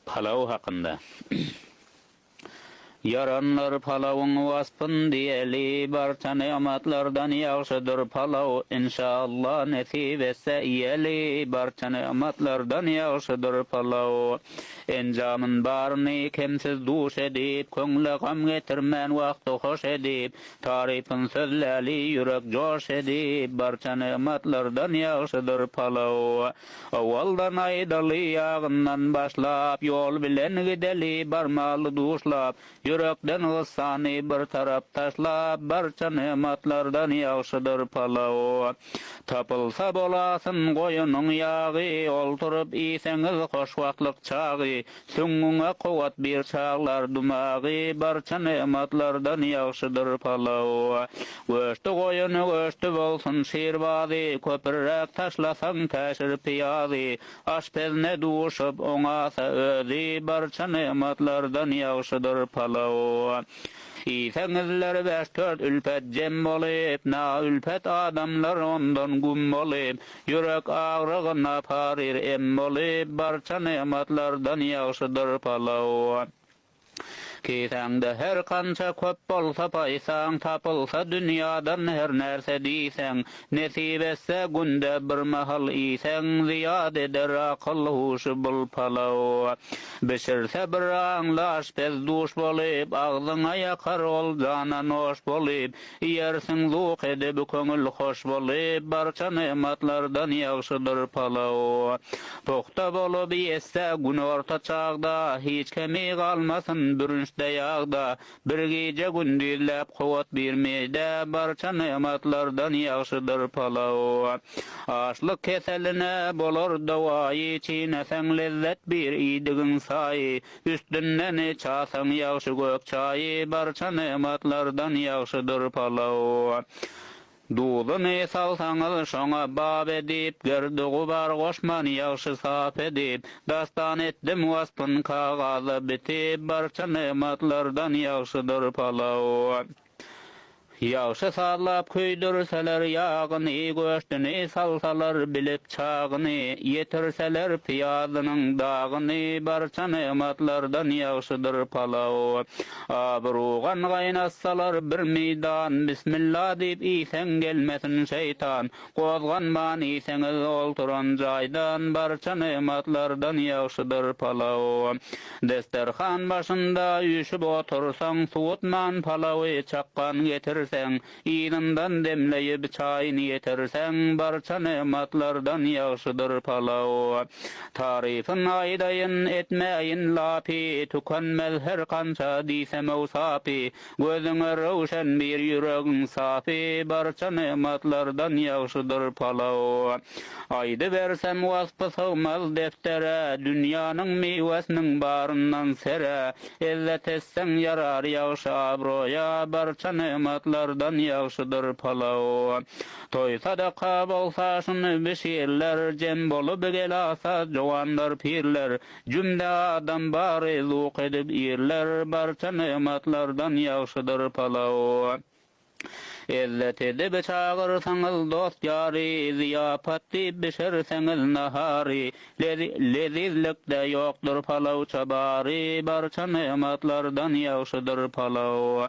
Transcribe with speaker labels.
Speaker 1: Palav haqında. Yaranlar palavun vasfın diyeli, barça nimetlerden yaxşıdır palav, inşallah nesip etse iyeli, barça nimetlerden yaxşıdır palav. Encamın barını kimsiz duş edip, köңle gam getirmen vakti hoş edip, tarifin sözleri yürek coş edip, barça nimetlerden yaxşıdır palav. Avvaldan aydalı yağından başlap, yol bilen gideli, barmalı duşlap, yürekden ıssani bir taraf taşlap, barça nimetlerden yaxşıdır palav. Tapılsa bolasın koyunun yağı, olturup iseňiz hoş wagtlyk çağı, süňňiňe kowat bir çağlar dumağı, barça nimetlerden yaxşıdır palav. Göçtü koyunu göçtü bolsun şirbazy, köpürrek taşlasaň täşir piyazy, aşpezne duşup oňasa özi, barça nimetlerden yaxşıdır palav. İseňizler 5-4 ülpet jem bolyp, na ülpet adamlar ondan gum bolyp, yürek agrygyna parir em bolyp, barça nimetlerden yaxşıdır palaw. Kesäňde her kança köp bolsa paýsaň, tapylsa dünýadan her nerse diýseň, nesip etse günde bir mahal iseň, ziyad eder akyl huş bul palaw. Bişirse bir aňlaş pez duş bolyp, agzyňa ýakar ol jana noş bolyp, ýersiň zuk edip köňül hoş bolyp, barça nimetlerden yaxşydyr palaw. Tokta bolup ýetse gün orta çagda, hiç kemi galmasyn bürünçde ýagda, bir gece gündüzläp kowat bermede, barça nimetlerden yaxşydyr palaw. Açlyk keseline bolar dawaý, çiğneseň lezzet bir idigiň saýy, üstünden çasaň yaxşı gök çaýy, barça nimetlerden yaxşydyr palaw. Duzyny salsaňyz şoňa bab edip, gerdi bar goşman yaxşı sap edip, dastan etdim waspyn kagazy bitip, barça nimetlerden yaxşydyr palaw. Yaxşı sallap köýdürseler ýagyny, göçdüni salsalar bilip çagyny, yetirseler piýazynyň dagyny, barça nimetlerden yaxşydyr palaw. Abrugan gaýnatsalar bir meýdan, bismillah diýip iseň gelmesin şeytan, gozganman iseňiz olturan jaýdan, barça nimetlerden yaxşydyr palaw. Desterhan başynda ýüşüp otursaň, suwutman palawy çakkan getir, ýyndan demleýip çaýyny ýetirseň, barça nimetlerden yaxşydyr palaw. Tarifin aýdaýyn etmeýin lapy, tükenmez her kança diýsem awsapy, gözüňe rowşan bir ýüregiň safy, barça nimetlerden yaxşydyr palaw. Aýdy bersem waspy sowmaz deftere, dünýäniň meýwesiniň baryndan sere, ellet etseň yarar ýagşy abroýa, barça nimetlerden yaxşydyr palaw. Toy sadaka bolsa şuny beşirler, jem bolup gelasa jowandar pirler, jümle adam bary zuk edip ýerler, barça nimetlerden yaxşydyr palaw. Ellet edip çağırsaňyz dost ýary, ziyapaty bişirseňiz nahary, lezizlikde ýokdur palaw çabary, barça nimetlerden yaxşydyr palaw.